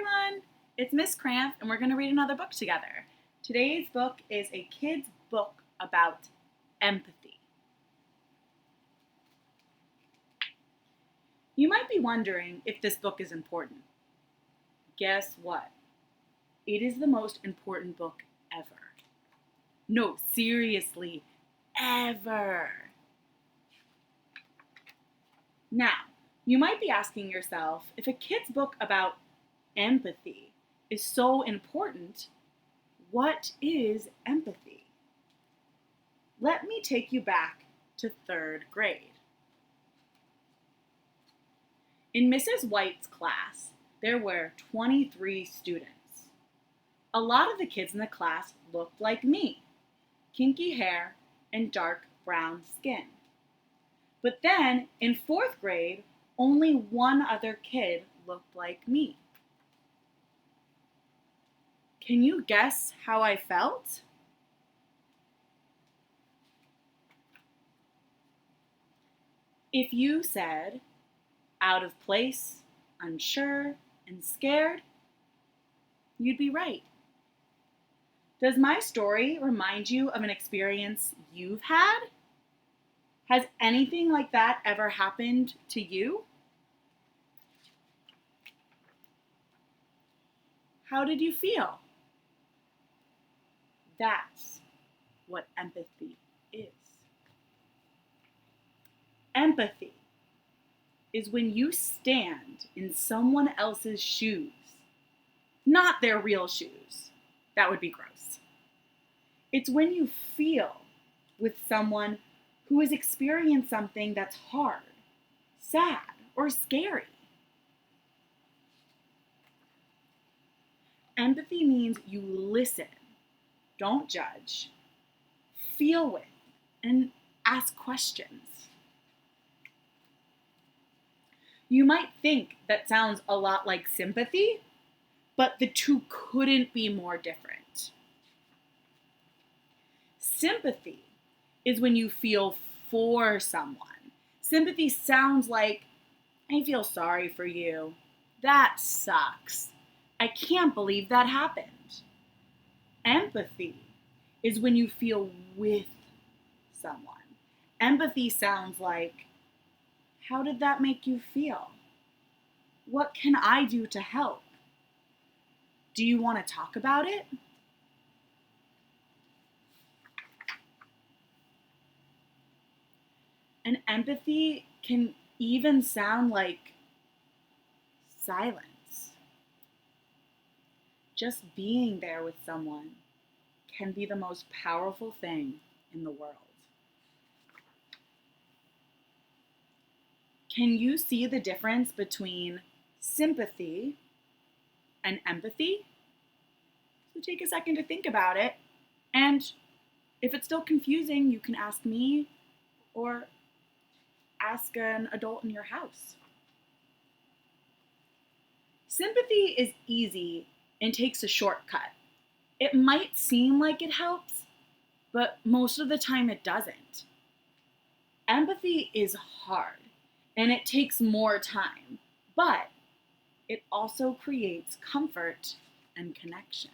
everyone! It's Miss Cramp, and we're going to read another book together. Today's book is a kid's book about empathy. You might be wondering if this book is important. Guess what? It is the most important book ever. No, seriously, ever. Now, you might be asking yourself, if a kid's book about empathy is so important, what is empathy? Let me take you back to 3rd grade. In Mrs. White's class, there were 23 students. A lot of the kids in the class looked like me, kinky hair and dark brown skin. But then, in 4th grade, only one other kid looked like me. Can you guess how I felt? If you said, out of place, unsure, and scared, you'd be right. Does my story remind you of an experience you've had? Has anything like that ever happened to you? How did you feel? That's what empathy is. Empathy is when you stand in someone else's shoes, not their real shoes. That would be gross. It's when you feel with someone who has experienced something that's hard, sad, or scary. Empathy means you listen, don't judge, feel with, and ask questions. You might think that sounds a lot like sympathy, but the two couldn't be more different. Sympathy is when you feel for someone. Sympathy sounds like, I feel sorry for you. That sucks. I can't believe that happened. Empathy is when you feel with someone. Empathy sounds like, how did that make you feel? What can I do to help? Do you want to talk about it? And empathy can even sound like silence. Just being there with someone can be the most powerful thing in the world. Can you see the difference between sympathy and empathy? So take a second to think about it. And if it's still confusing, you can ask me or ask an adult in your house. Sympathy is easy and takes a shortcut. It might seem like it helps, but most of the time it doesn't. Empathy is hard and it takes more time, but it also creates comfort and connection.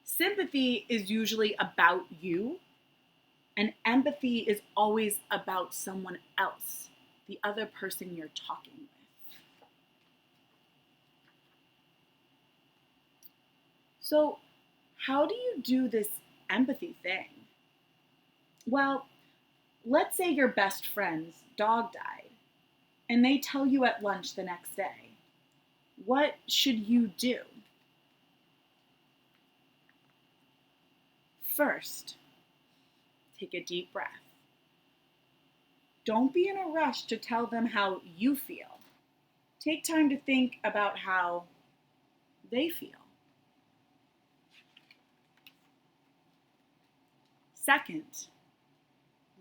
Sympathy is usually about you, and empathy is always about someone else, the other person you're talking with. So, how do you do this empathy thing? Well, let's say your best friend's dog died, and they tell you at lunch the next day. What should you do? First, take a deep breath. Don't be in a rush to tell them how you feel. Take time to think about how they feel. Second,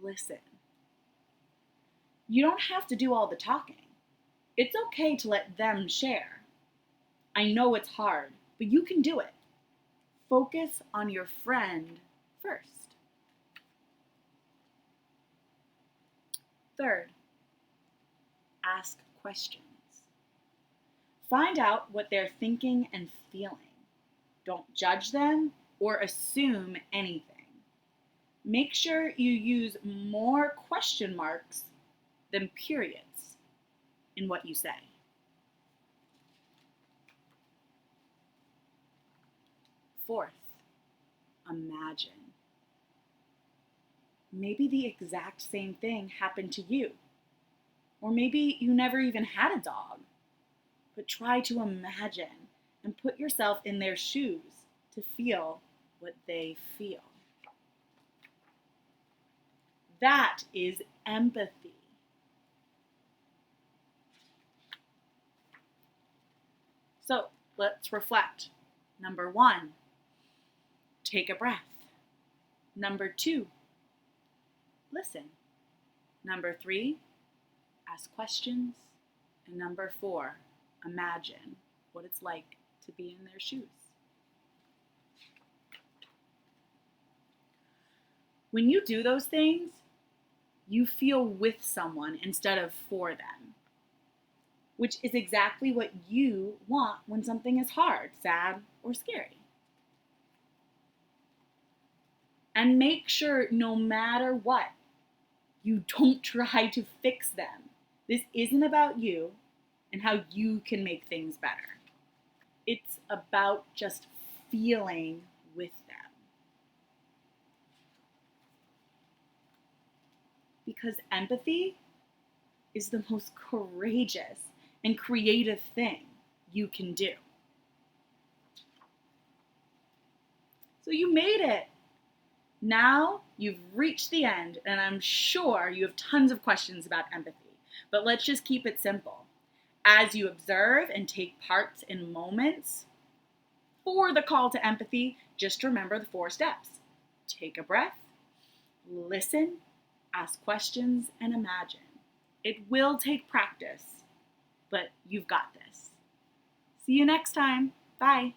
listen. You don't have to do all the talking. It's okay to let them share. I know it's hard, but you can do it. Focus on your friend first. Third, ask questions. Find out what they're thinking and feeling. Don't judge them or assume anything. Make sure you use more question marks than periods in what you say. Fourth, imagine. Maybe the exact same thing happened to you. Or maybe you never even had a dog. But try to imagine and put yourself in their shoes to feel what they feel. That is empathy. So let's reflect. Number 1, take a breath. Number 2, listen. Number 3, ask questions. And number 4, imagine what it's like to be in their shoes. When you do those things, you feel with someone instead of for them, which is exactly what you want when something is hard, sad, or scary. And make sure no matter what, you don't try to fix them. This isn't about you and how you can make things better. It's about just feeling with them. Because empathy is the most courageous and creative thing you can do. So you made it. Now you've reached the end, and I'm sure you have tons of questions about empathy. But let's just keep it simple. As you observe and take part in moments for the call to empathy, just remember the 4 steps. Take a breath, listen, ask questions, and imagine. It will take practice, but you've got this. See you next time. Bye.